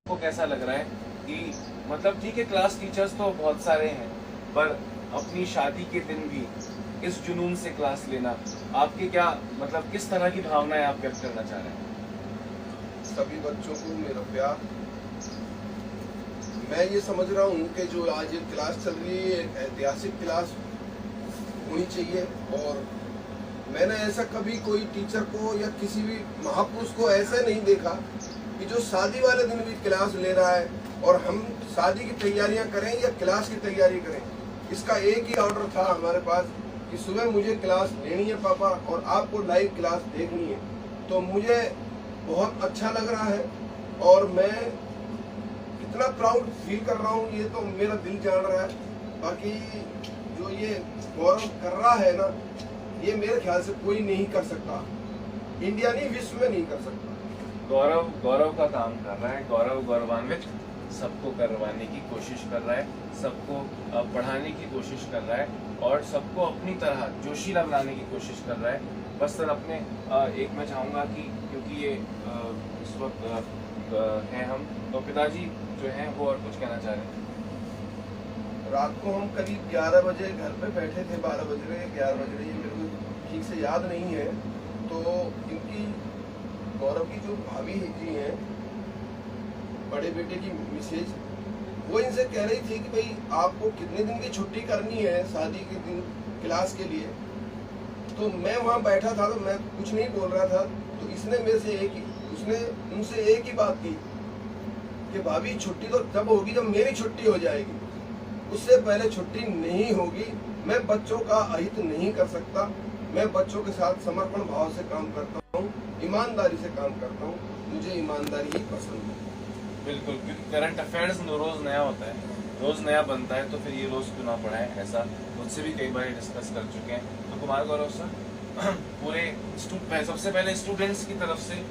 को कैसा लग रहा है कि मतलब ठीक है क्लास टीचर्स तो बहुत सारे हैं, पर अपनी शादी के दिन भी इस जुनून से क्लास लेना, आपके क्या मतलब किस तरह की भावनाएं आप व्यक्त करना चाह रहे हैं? सभी बच्चों को मेरा प्यार। मैं ये समझ रहा हूँ कि जो आज ये क्लास चल रही है ऐतिहासिक क्लास होनी चाहिए, और मैंने ऐसा कभी कोई टीचर को या किसी भी महापुरुष को ऐसा नहीं देखा कि जो शादी वाले दिन भी क्लास ले रहा है और हम शादी की तैयारियां करें या क्लास की तैयारी करें। इसका एक ही ऑर्डर था हमारे पास कि सुबह मुझे क्लास लेनी है पापा और आपको लाइव क्लास देखनी है। तो मुझे बहुत अच्छा लग रहा है और मैं कितना प्राउड फील कर रहा हूँ ये तो मेरा दिल जान रहा है। बाकी जो ये गौरव कर रहा है ना, ये मेरे ख्याल से कोई नहीं कर सकता, इंडिया नहीं विश्व में नहीं कर सकता। गौरव गौरव का काम कर रहा है, गौरव गौरवान्वित सबको करवाने की कोशिश कर रहा है, सबको पढ़ाने की कोशिश कर रहा है और सबको अपनी तरह जोशीला बनाने की कोशिश कर रहा है। बस सर अपने एक मैं चाहूँगा कि क्योंकि ये इस वक्त हैं हम, तो पिताजी जो हैं वो और कुछ कहना चाह रहे हैं। रात को हम करीब 11 बजे घर पे बैठे थे, 12 बज रहे 11 बज रहे, मेरे को ठीक से याद नहीं है। तो इनकी गौरव की जो भाभी जी हैं, बड़े बेटे की मिसेज, वो इनसे कह रही थी कि भाई आपको कितने दिन की छुट्टी करनी है शादी के दिन क्लास के लिए। तो मैं वहाँ बैठा था तो मैं कुछ नहीं बोल रहा था, तो इसने मेरे से उसने उनसे एक ही बात की कि भाभी छुट्टी तो तब होगी जब मेरी छुट्टी हो जाएगी, उससे पहले छुट्टी नहीं होगी। मैं बच्चों का अहित नहीं कर सकता, मैं बच्चों के साथ समर्पण भाव से काम करता हूँ, ईमानदारी से काम करता हूँ, मुझे ईमानदारी ही पसंद है। बिल्कुल, क्योंकि करंट अफेयर्स रोज नया होता है, रोज नया बनता है, तो फिर ये रोज क्यों ना पढ़ाएं, ऐसा मुझसे भी कई बार डिस्कस कर चुके हैं। तो कुमार गौरव सर पूरे सबसे पहले स्टूडेंट्स की तरफ से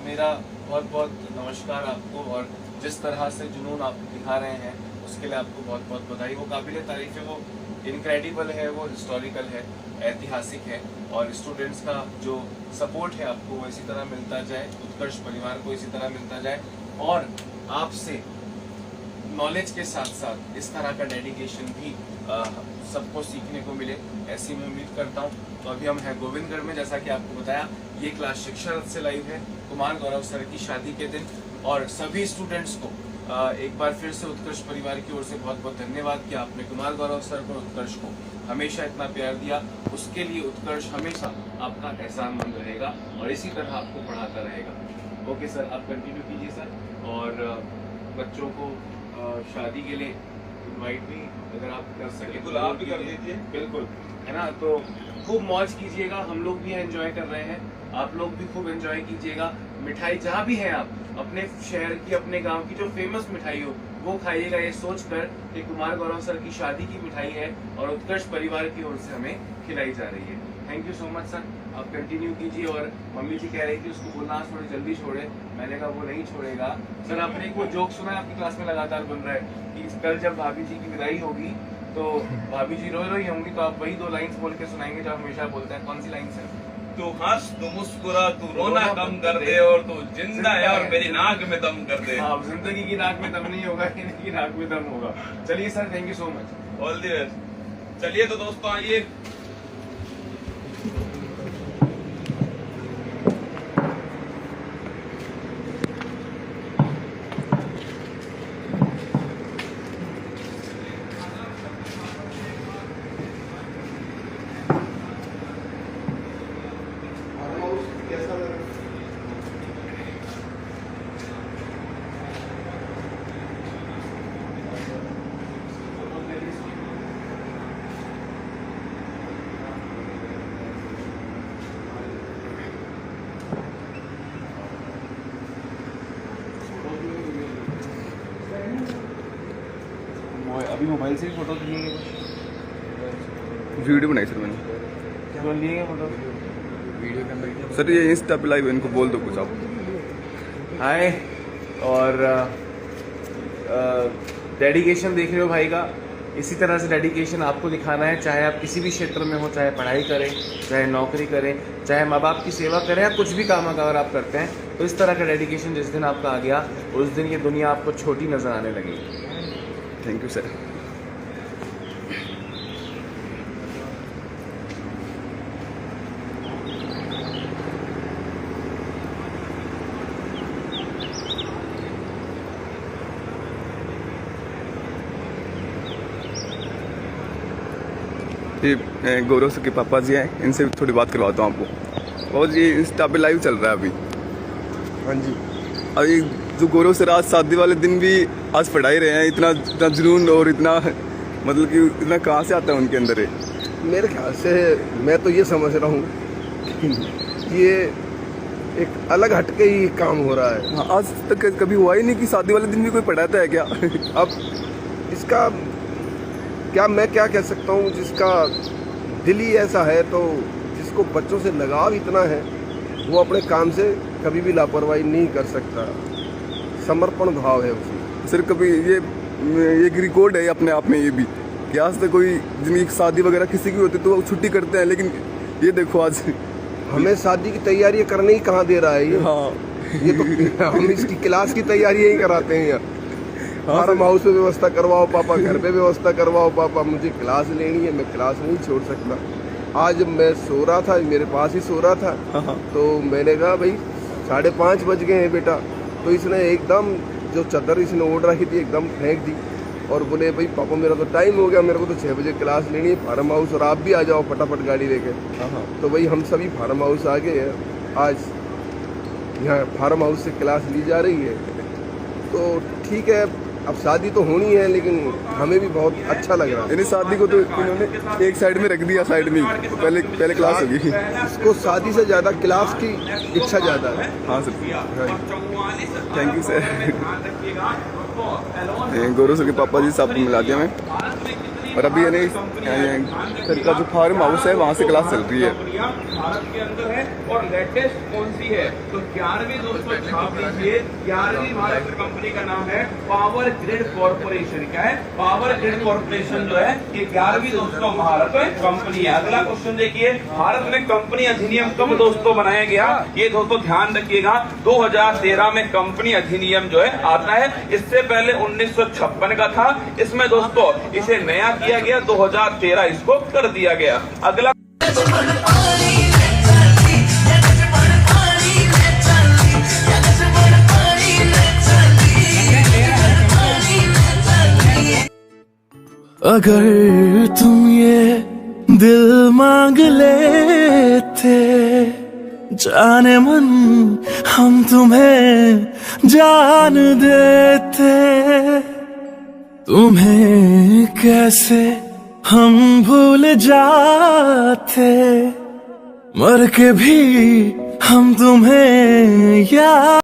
मेरा बहुत बहुत नमस्कार आपको, और जिस तरह से जुनून आप दिखा रहे हैं उसके लिए आपको बहुत बहुत बधाई। वो काबिल तारीफ है, वो इनक्रेडिबल है, वो हिस्टोरिकल है, ऐतिहासिक है, और स्टूडेंट्स का जो सपोर्ट है आपको वो इसी तरह मिलता जाए, उत्कर्ष परिवार को इसी तरह मिलता जाए, और आपसे नॉलेज के साथ साथ इस तरह का डेडिकेशन भी सबको सीखने को मिले, ऐसी मैं उम्मीद करता हूँ। तो अभी हम हैं गोविंदगढ़ में, जैसा कि आपको बताया ये क्लास शिक्षा रथ से लाइव है कुमार गौरव सर की शादी के दिन, और सभी स्टूडेंट्स को एक बार फिर से उत्कर्ष परिवार की ओर से बहुत बहुत धन्यवाद कि आपने कुमार गौरव सर को, उत्कर्ष को हमेशा इतना प्यार दिया। उसके लिए उत्कर्ष हमेशा आपका एहसानमंद रहेगा और इसी तरह आपको पढ़ाता रहेगा। ओके सर, आप कंटिन्यू कीजिए सर, और बच्चों को शादी के लिए इनवाइट भी अगर आप कर सके बिल्कुल आप भी कर दीजिए। बिल्कुल, है ना, तो खूब मौज कीजिएगा, हम लोग भी एंजॉय कर रहे हैं, आप लोग भी खूब एंजॉय कीजिएगा। मिठाई जहाँ भी हैं आप, अपने शहर की, अपने गांव की जो फेमस मिठाई हो वो खाइएगा, ये सोचकर कि कुमार गौरव सर की शादी की मिठाई है और उत्कर्ष परिवार की ओर से हमें खिलाई जा रही है। Thank you so much sir, आप कंटिन्यू कीजिए। और मम्मी जी कह रही थी उसको बोलना थोड़ी जल्दी छोड़े, मैंने कहा वो नहीं छोड़ेगा। सर आपने एक वो जोक सुना है, आपकी क्लास में लगातार बन रहा है कि कल जब भाभी जी की विदाई होगी तो भाभी जी रोई रोई होंगी, तो आप वही 2 लाइन्स बोल के सुनाएंगे जो हमेशा बोलते हैं। कौन सी लाइन है? तू हंस, तू मुस्कुरा, तू रोना कम कर दे, और तू जिंदा है और मेरी नाक में दम कर दे। हाँ, जिंदगी की नाक में दम नहीं होगा, इनकी नाक में दम होगा। चलिए sir, thank you so much, all the best. चलिए तो दोस्तों आइए कैसा लगा? अभी मोबाइल से भी फोटो लिए, वीडियो बनाई सर मैंने, क्या लिए फोटो वीडियो के अंदर सर। ये इंस्टा पे लाइव, इनको बोल दो कुछ आप। हाय, और डेडिकेशन देख रहे हो भाई का, इसी तरह से डेडिकेशन आपको दिखाना है, चाहे आप किसी भी क्षेत्र में हो, चाहे पढ़ाई करें, चाहे नौकरी करें, चाहे माँ बाप की सेवा करें, या कुछ भी काम अगर आप करते हैं, तो इस तरह का डेडिकेशन जिस दिन आपका आ गया, उस दिन ये दुनिया आपको छोटी नज़र आने लगेगी। Thank you sir. ये गौरव सर के पापा जी हैं, इनसे थोड़ी बात करवाता हूँ आपको। और ये इंस्टा पे लाइव चल रहा है अभी। हाँ जी। और ये जो गौरव सर आज शादी वाले दिन भी आज पढ़ाई रहे हैं, इतना जुनून और इतना मतलब कि इतना कहाँ से आता है उनके अंदर है? मेरे ख्याल से मैं तो ये समझ रहा हूँ कि ये एक अलग हटके ही काम हो रहा है। हाँ, आज तक कभी हुआ ही नहीं कि शादी वाले दिन भी कोई पढ़ाता है क्या? अब इसका मैं क्या कह सकता हूँ, जिसका दिल ही ऐसा है, तो जिसको बच्चों से लगाव इतना है, वो अपने काम से कभी भी लापरवाही नहीं कर सकता। समर्पण भाव है उसमें। सर कभी ये एक रिकॉर्ड है अपने आप में ये भी कि आज तक कोई जिनकी शादी वगैरह किसी की होती तो वो छुट्टी करते हैं, लेकिन ये देखो आज हमें शादी की तैयारी करने ही कहाँ दे रहा है ये। हाँ ये तो हम इसकी क्लास की तैयारी ही कराते हैं यहाँ। फार्म हाउस में व्यवस्था करवाओ पापा, घर पे व्यवस्था करवाओ पापा, मुझे क्लास लेनी है, मैं क्लास नहीं छोड़ सकता। आज मैं सो रहा था, मेरे पास ही सो रहा था, तो मैंने कहा भाई 5:30 बज गए हैं बेटा। तो इसने एकदम जो चादर इसने ओढ़ रखी थी एकदम फेंक दी और बोले भाई पापा मेरा तो टाइम हो गया, मेरे को तो 6 बजे क्लास लेनी है फार्म हाउस, और आप भी आ जाओ फटाफट गाड़ी लेके। तो भाई हम सभी फार्म हाउस आ गए हैं। आज यहाँ फार्म हाउस से क्लास ली जा रही है। तो ठीक है, अब शादी तो होनी है, लेकिन हमें भी बहुत अच्छा लग रहा है। यानी शादी को तो इन्होंने एक साइड में रख दिया, साइड में तो पहले क्लास होगी। इसको शादी से ज़्यादा क्लास की इच्छा ज़्यादा है। हाँ sir, thank you sir. Gaurav sir के पापा जी साहब को मिला दिया मैं। और अभी यानी सर का जो फार्म हाउस है वहाँ से क्लास चल रही है। भारत के अंदर है और लेटेस्ट कौन सी है, तो 11वीं दोस्तों छाप लीजिए। 11वीं भारत कंपनी का नाम है पावर ग्रिड कॉर्पोरेशन। क्या है? पावर ग्रिड कॉर्पोरेशन जो है ये 11वीं दोस्तों भारत में कंपनी है। अगला क्वेश्चन देखिए, भारत में कंपनी अधिनियम कब दोस्तों बनाया गया? ये दोस्तों ध्यान रखिएगा, 2013 में कंपनी अधिनियम जो है आता है। इससे पहले 1956 का था। इसमें दोस्तों इसे नया किया गया, 2013 इसको कर दिया गया। अगला अगर तुम ये दिल मांग लेते जाने मन, हम तुम्हें जान देते। तुम्हें कैसे हम भूल जाते, मर के भी हम तुम्हें याद